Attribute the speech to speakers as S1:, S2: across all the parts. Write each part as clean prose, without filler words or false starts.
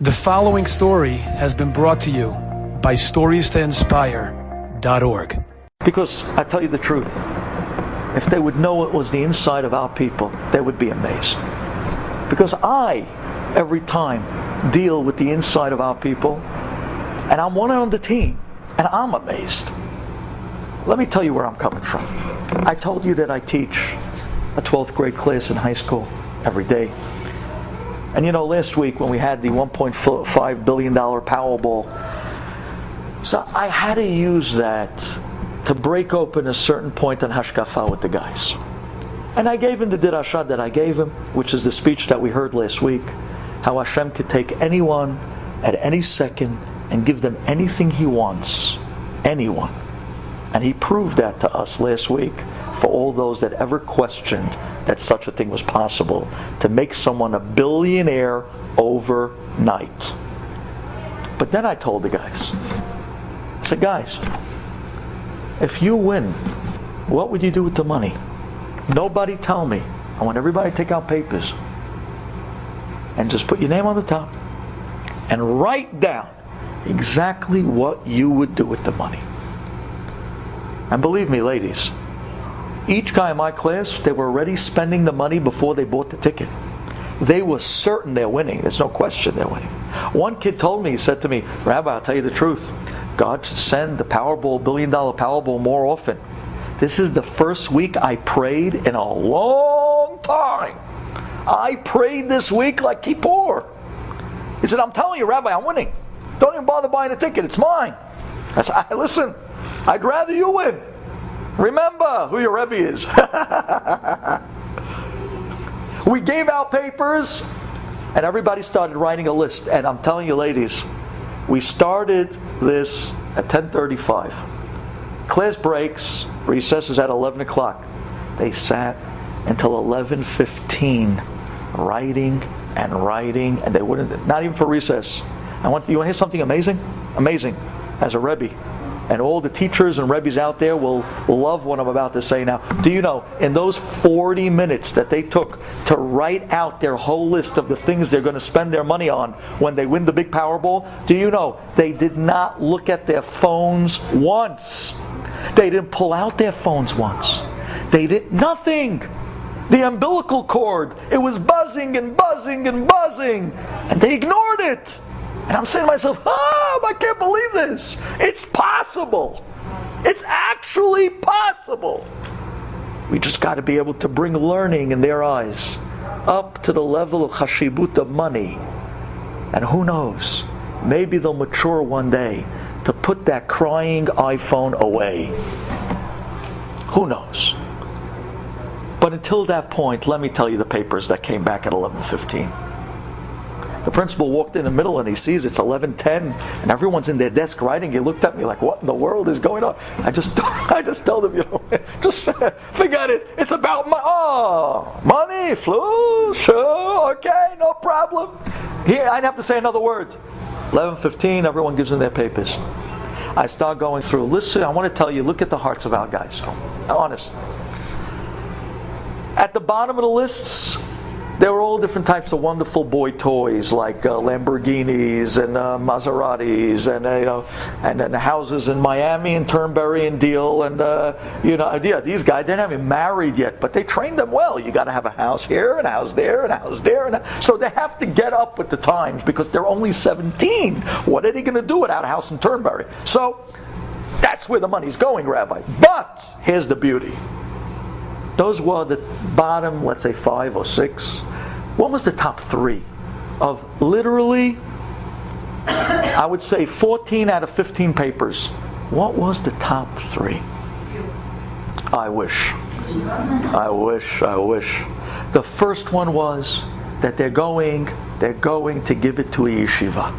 S1: The following story has been brought to you by StoriesToInspire.org.
S2: Because I tell you the truth, if they would know it was the inside of our people, they would be amazed. Because I, every time, deal with the inside of our people, and I'm one on the team, and I'm amazed. Let me tell you where I'm coming from. I told you that I teach a 12th grade class in high school every day. And you know, last week when we had the $1.5 billion Powerball, so I had to use that to break open a certain point on Hashkafa with the guys. And I gave him the dirashah that I gave him, which is the speech that we heard last week, how Hashem could take anyone at any second and give them anything He wants. Anyone. And He proved that to us last week for all those that ever questioned that such a thing was possible, to make someone a billionaire overnight. But then I told the guys, I said, guys, if you win, what would you do with the money? Nobody tell me. I want everybody to take out papers and just put your name on the top and write down exactly what you would do with the money. And believe me, ladies, each guy in my class, they were already spending the money before they bought the ticket. They were certain they're winning. There's no question they're winning. One kid told me, he said to me, Rabbi, I'll tell you the truth. God should send the Powerball, $1 billion Powerball more often. This is the first week I prayed in a long time. I prayed this week like Kippur. He said, I'm telling you, Rabbi, I'm winning. Don't even bother buying a ticket. It's mine. I said, listen, I'd rather you win. Remember who your Rabbi is. We gave out papers, and everybody started writing a list. And I'm telling you, ladies, we started this at 10:35. Class breaks, recess is at 11 o'clock. They sat until 11:15, writing, and they wouldn't, not even for recess. You want to hear something amazing? Amazing. As a Rebbe, and all the teachers and Rebbes out there will love what I'm about to say now. Do you know, in those 40 minutes that they took to write out their whole list of the things they're going to spend their money on when they win the big Powerball, do you know, they did not look at their phones once. They didn't pull out their phones once. They did nothing. The umbilical cord, it was buzzing and buzzing and buzzing, and they ignored it. And I'm saying to myself, I can't believe this. It's possible. It's actually possible. We just got to be able to bring learning in their eyes up to the level of chashibut of money. And who knows, maybe they'll mature one day to put that crying iPhone away. Who knows? But until that point, let me tell you the papers that came back at 11:15. The principal walked in the middle and he sees it's 11:10 and everyone's in their desk writing. He looked at me like, what in the world is going on? I just told him, just forget it. It's about money, flu, sure, okay, no problem. Here, I didn't have to say another word. 11:15, everyone gives in their papers. I start going through. Listen, I want to tell you, look at the hearts of our guys. I'm honest. At the bottom of the lists, there were all different types of wonderful boy toys, like Lamborghinis and Maseratis, and and houses in Miami and Turnberry and Deal, and these guys, they're not even married yet, but they trained them well. You got to have a house here and a house there and a house there, so they have to get up with the times because they're only 17. What are they going to do without a house in Turnberry? So that's where the money's going, Rabbi. But here's the beauty. Those were the bottom, let's say 5 or 6. What was the top 3? Of literally, I would say 14 out of 15 papers. What was the top 3? I wish. The first one was that they're going to give it to a yeshiva.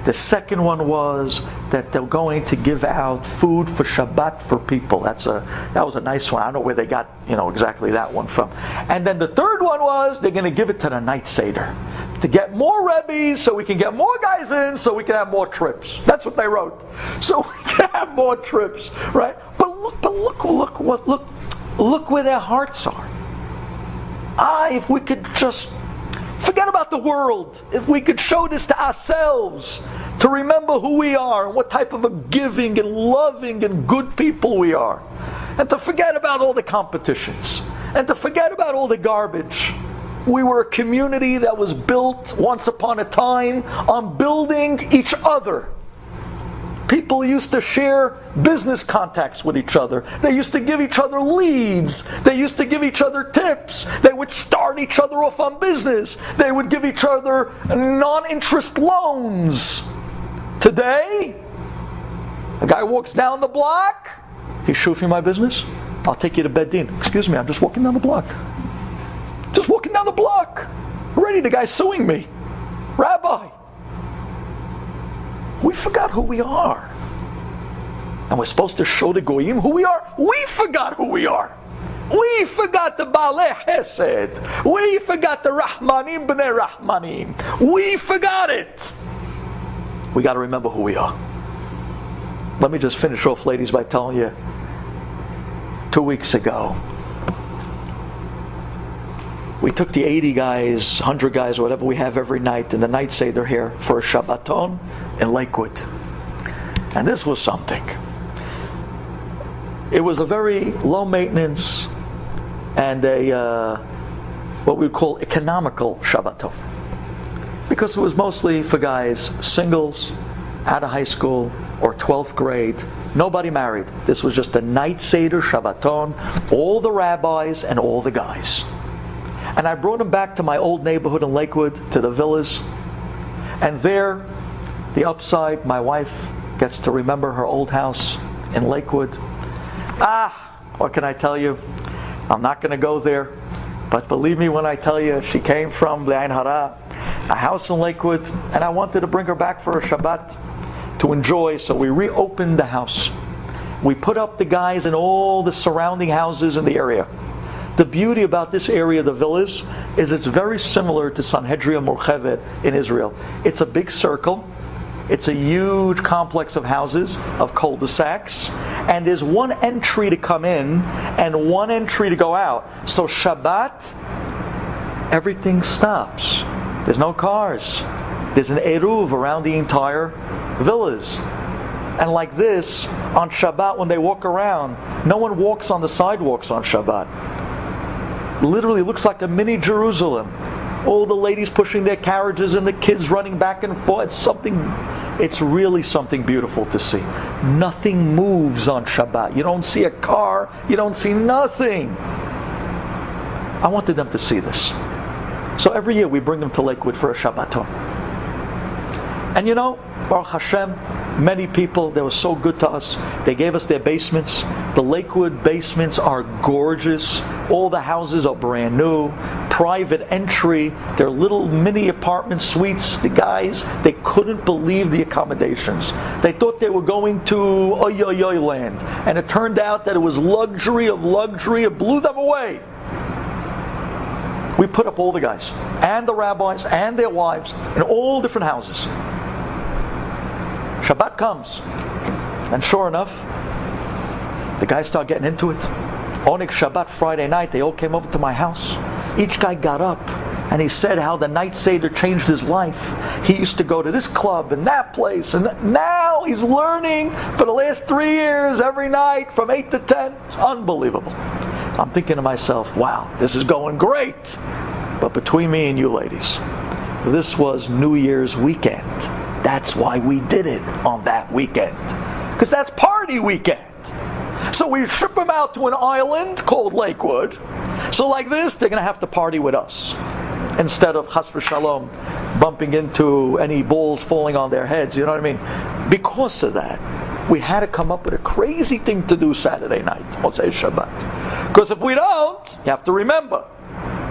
S2: The second one was that they're going to give out food for Shabbat for people. That was a nice one. I don't know where they got exactly that one from. And then the third one was they're going to give it to the night Seder to get more Rebbes, so we can get more guys in, so we can have more trips. That's what they wrote. So we can have more trips, right? But look where their hearts are. If we could just forget forget about the world, if we could show this to ourselves, to remember who we are and what type of a giving and loving and good people we are, and to forget about all the competitions, and to forget about all the garbage. We were a community that was built once upon a time on building each other. People used to share business contacts with each other. They used to give each other leads. They used to give each other tips. They would start each other off on business. They would give each other non-interest loans. Today, a guy walks down the block. He's shufing my business. I'll take you to Bedin. Excuse me, I'm just walking down the block. Just walking down the block. Already the guy's suing me. Rabbi. We forgot who we are. And we're supposed to show the goyim who we are. We forgot who we are. We forgot the Baalei Chesed. We forgot the Rahmanim B'nei Rahmanim. We forgot it. We got to remember who we are. Let me just finish off, ladies, by telling you, 2 weeks ago, we took the 80 guys, 100 guys, whatever we have every night, in the night Seder here for a Shabbaton in Lakewood. And this was something. It was a very low maintenance and a what we would call economical Shabbaton. Because it was mostly for guys, singles, out of high school, or 12th grade. Nobody married. This was just a night Seder Shabbaton, all the rabbis and all the guys. And I brought them back to my old neighborhood in Lakewood, to the villas. And there, the upside, my wife gets to remember her old house in Lakewood. What can I tell you? I'm not going to go there. But believe me when I tell you, she came from the Ain Hara, a house in Lakewood, and I wanted to bring her back for a Shabbat to enjoy, so we reopened the house. We put up the guys in all the surrounding houses in the area. The beauty about this area, the villas, is it's very similar to Sanhedria Murchevet in Israel. It's a big circle. It's a huge complex of houses, of cul-de-sacs, and there's one entry to come in and one entry to go out. So Shabbat, everything stops. There's no cars. There's an eruv around the entire villas. And like this, on Shabbat, when they walk around, no one walks on the sidewalks on Shabbat. Literally looks like a mini Jerusalem. All the ladies pushing their carriages and the kids running back and forth. It's really something beautiful to see. Nothing moves on Shabbat. You don't see a car. You don't see nothing. I wanted them to see this. So every year we bring them to Lakewood for a Shabbaton. And you know, Baruch Hashem, many people, they were so good to us. They gave us their basements. The Lakewood basements are gorgeous. All the houses are brand new. Private entry. They're little mini apartment suites. The guys, they couldn't believe the accommodations. They thought they were going to oy oy oy land. And it turned out that it was luxury of luxury. It blew them away. We put up all the guys, and the rabbis, and their wives, in all different houses. Shabbat comes, and sure enough, the guys start getting into it. Onik Shabbat Friday night, they all came over to my house. Each guy got up, and he said how the night Seder changed his life. He used to go to this club and that place, and now he's learning for the last 3 years, every night, from 8 to 10. It's unbelievable. I'm thinking to myself, wow, this is going great. But between me and you ladies, this was New Year's weekend. That's why we did it on that weekend. Because that's party weekend. So we ship them out to an island called Lakewood. So like this, they're going to have to party with us. Instead of chas v'shalom bumping into any balls falling on their heads, you know what I mean? Because of that, we had to come up with a crazy thing to do Saturday night, Motzei Shabbat. Because if we don't, you have to remember,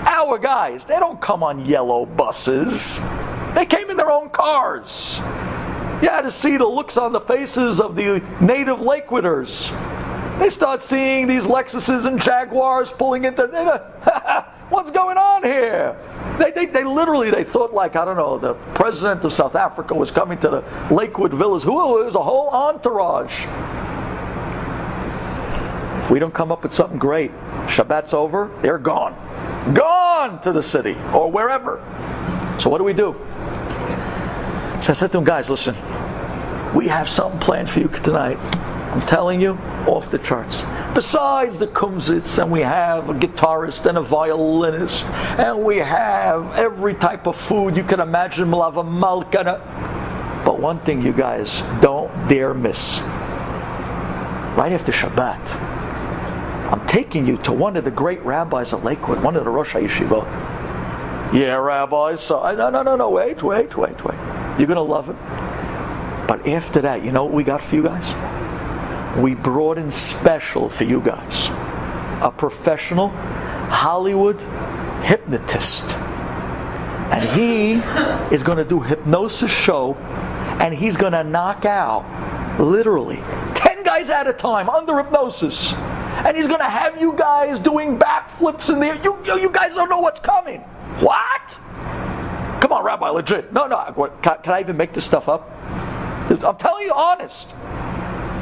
S2: our guys, they don't come on yellow buses. They came in their own cars. You had to see the looks on the faces of the native Lakewooders. They start seeing these Lexuses and Jaguars pulling into... What's going on here? They literally, they thought like, I don't know, the president of South Africa was coming to the Lakewood villas. It was a whole entourage. If we don't come up with something great, Shabbat's over, they're gone. Gone to the city or wherever. So what do we do? So I said to him, guys, listen, we have something planned for you tonight. I'm telling you, off the charts. Besides the kumsitz, and we have a guitarist and a violinist, and we have every type of food you can imagine. We'll have a malka. But one thing, you guys, don't dare miss. Right after Shabbat, I'm taking you to one of the great rabbis at Lakewood, one of the Rosh HaYeshiva. Yeah, Rabbi, so no, wait. You're going to love it. But after that, you know what we got for you guys? We brought in special for you guys a professional Hollywood hypnotist. And he is going to do hypnosis show, and he's going to knock out literally 10 guys at a time under hypnosis. And he's going to have you guys doing backflips in the air. You guys don't know what's coming. What? Come on, Rabbi, legit. No. Can I even make this stuff up? I'm telling you honest.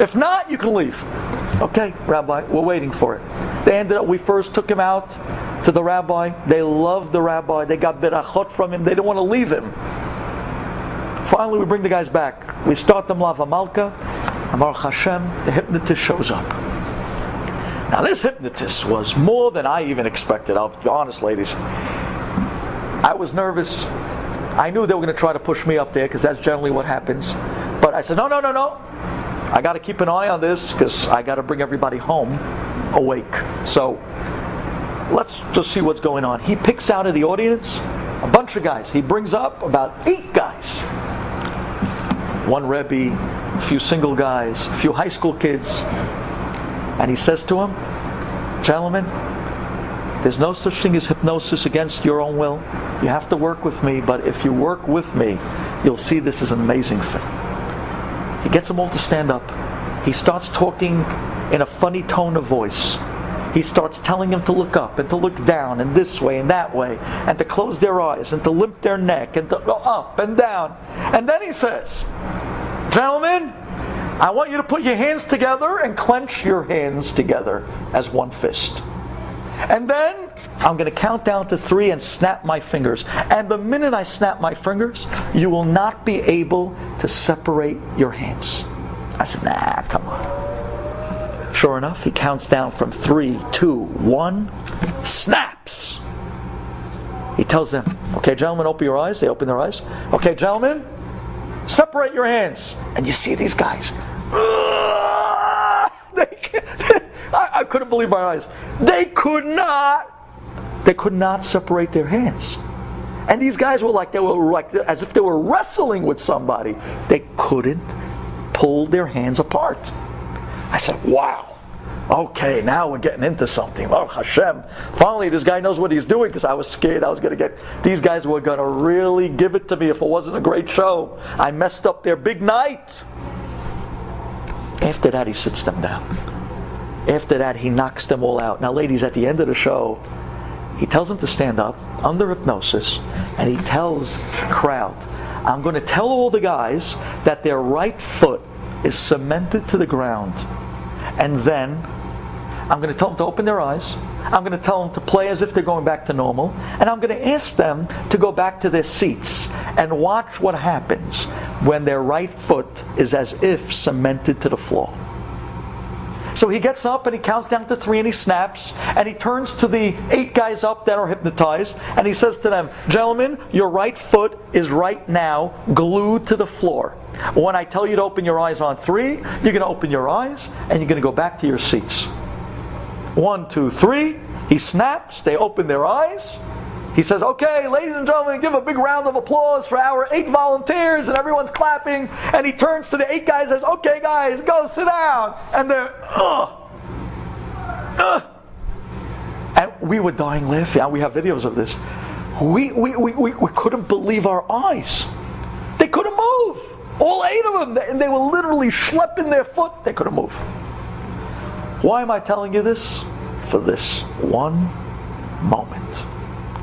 S2: If not, you can leave. Okay, Rabbi, we're waiting for it. They ended up, we first took him out to the rabbi. They loved the rabbi. They got berachot from him. They didn't want to leave him. Finally, we bring the guys back. We start them Lava Malka. And Baruch Hashem, the hypnotist shows up. Now, this hypnotist was more than I even expected. I'll be honest, ladies. I was nervous. I knew they were going to try to push me up there because that's generally what happens. But I said, no. I got to keep an eye on this because I got to bring everybody home awake. So let's just see what's going on. He picks out of the audience a bunch of guys. He brings up about 8 guys. One Rabbi, a few single guys, a few high school kids. And he says to them, gentlemen, there's no such thing as hypnosis against your own will. You have to work with me, but if you work with me, you'll see this is an amazing thing. He gets them all to stand up. He starts talking in a funny tone of voice. He starts telling them to look up and to look down and this way and that way and to close their eyes and to limp their neck and to go up and down. And then he says, gentlemen, I want you to put your hands together and clench your hands together as one fist. And then I'm going to count down to 3 and snap my fingers. And the minute I snap my fingers, you will not be able to separate your hands. I said, nah, come on. Sure enough, he counts down from 3, 2, 1, snaps. He tells them, okay, gentlemen, open your eyes. They open their eyes. Okay, gentlemen, separate your hands. And you see these guys. I couldn't believe my eyes. They could not separate their hands. And these guys were like as if they were wrestling with somebody. They couldn't pull their hands apart. I said, wow. Okay, now we're getting into something. Oh, Hashem. Finally, this guy knows what he's doing, because I was scared I was going to get... These guys were going to really give it to me if it wasn't a great show. I messed up their big night. After that, he sits them down. After that, he knocks them all out. Now, ladies, at the end of the show, he tells them to stand up under hypnosis, and he tells the crowd, I'm going to tell all the guys that their right foot is cemented to the ground. And then I'm going to tell them to open their eyes. I'm going to tell them to play as if they're going back to normal. And I'm going to ask them to go back to their seats and watch what happens when their right foot is as if cemented to the floor. So he gets up and he counts down to 3 and he snaps, and he turns to the 8 guys up that are hypnotized, and he says to them, gentlemen, your right foot is right now glued to the floor. When I tell you to open your eyes on 3, you're going to open your eyes and you're going to go back to your seats. 1, 2, 3. He snaps, they open their eyes. He says, okay, ladies and gentlemen, give a big round of applause for our 8 volunteers, and everyone's clapping. And he turns to the 8 guys and says, okay guys, go sit down. And they're, And we were dying laughing. We have videos of this. We couldn't believe our eyes. They couldn't move. All 8 of them. They were literally schlepping their foot. They couldn't move. Why am I telling you this? For this one moment.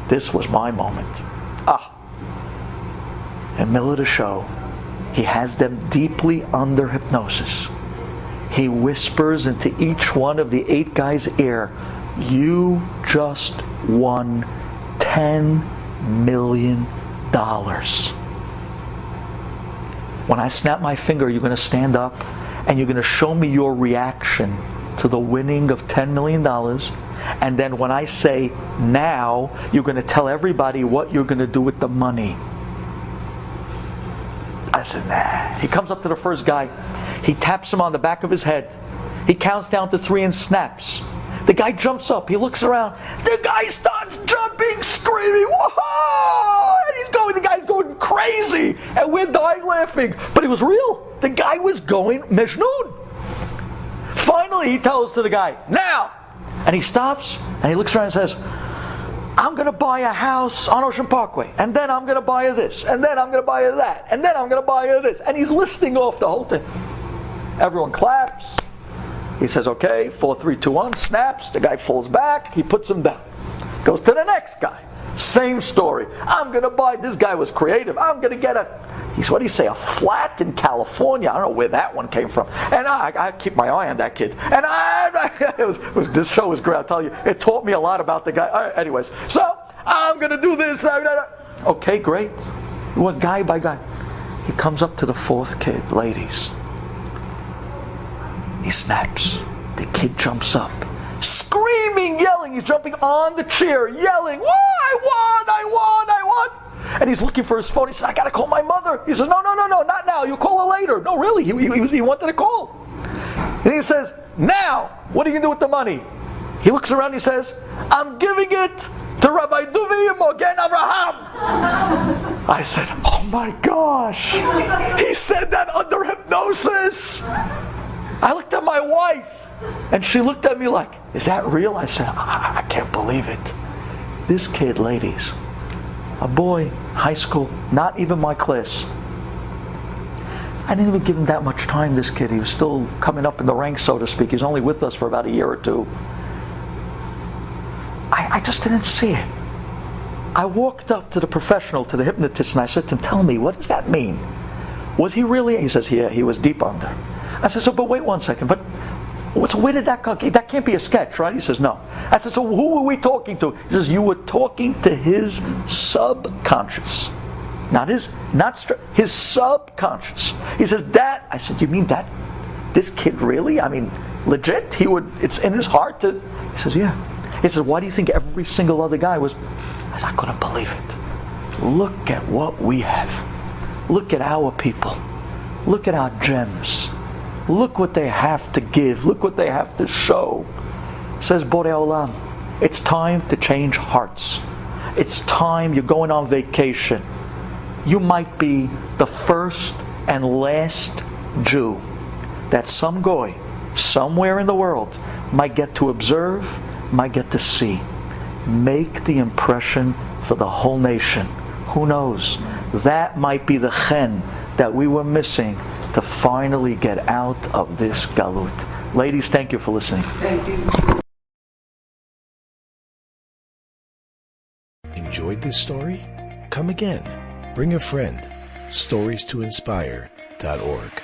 S2: This was my moment. In the middle of the show, he has them deeply under hypnosis. He whispers into each one of the 8 guys' ear, you just won $10 million. When I snap my finger, you're going to stand up and you're going to show me your reaction to the winning of $10 million. And then when I say now, you're going to tell everybody what you're going to do with the money. I said, nah. He comes up to the first guy. He taps him on the back of his head. He counts down to 3 and snaps. The guy jumps up. He looks around. The guy starts jumping, screaming, whoa! And the guy's going crazy. And we're dying laughing. But it was real. The guy was going Mejnun. Finally, he tells to the guy, now! And he stops, and he looks around and says, I'm going to buy a house on Ocean Parkway. And then I'm going to buy this. And then I'm going to buy that. And then I'm going to buy this. And he's listing off the whole thing. Everyone claps. He says, okay, 4, 3, 2, 1, snaps. The guy falls back. He puts him down. Goes to the next guy. Same story. I'm going to buy, this guy was creative. I'm going to get a flat in California. I don't know where that one came from. And I keep my eye on that kid. And this show was great, I'll tell you. It taught me a lot about the guy. All right, anyways, so I'm going to do this. Okay, great. You went guy by guy. He comes up to the 4th kid, ladies. He snaps. The kid jumps up. Screaming, yelling. He's jumping on the chair, yelling, whoa, I won. And he's looking for his phone. He says, I got to call my mother. He says, no, not now. You call her later. No, really, he wanted to call. And he says, now, what are you going to do with the money? He looks around and he says, I'm giving it to Rabbi Duvi Mogen Avraham. I said, oh my gosh. He said that under hypnosis. I looked at my wife, and she looked at me like, is that real? I said, I can't believe it. This kid, ladies, a boy, high school, not even my class. I didn't even give him that much time, this kid. He was still coming up in the ranks, so to speak. He was only with us for about a year or two. I just didn't see it. I walked up to the professional, to the hypnotist, and I said to him, tell me, what does that mean? Was he really? He says, yeah, he was deep under. I said, so, but wait one second, so where did that come? That can't be a sketch, right? He says, no. I said, so who were we talking to? He says, you were talking to his subconscious. His subconscious. He says, that, I said, you mean that? This kid really? I mean, legit? It's in his heart to, he says, yeah. He says, why do you think every single other guy was? I said, I couldn't believe it. Look at what we have. Look at our people. Look at our gems. Look what they have to give. Look what they have to show. Says Borei Olam, it's time to change hearts. It's time, you're going on vacation. You might be the first and last Jew that some goy, somewhere in the world, might get to observe, might get to see. Make the impression for the whole nation. Who knows? That might be the chen that we were missing to finally get out of this galut. Ladies, thank you for listening.
S3: Thank you.
S4: Enjoyed this story? Come again. Bring a friend. StoriesToInspire.org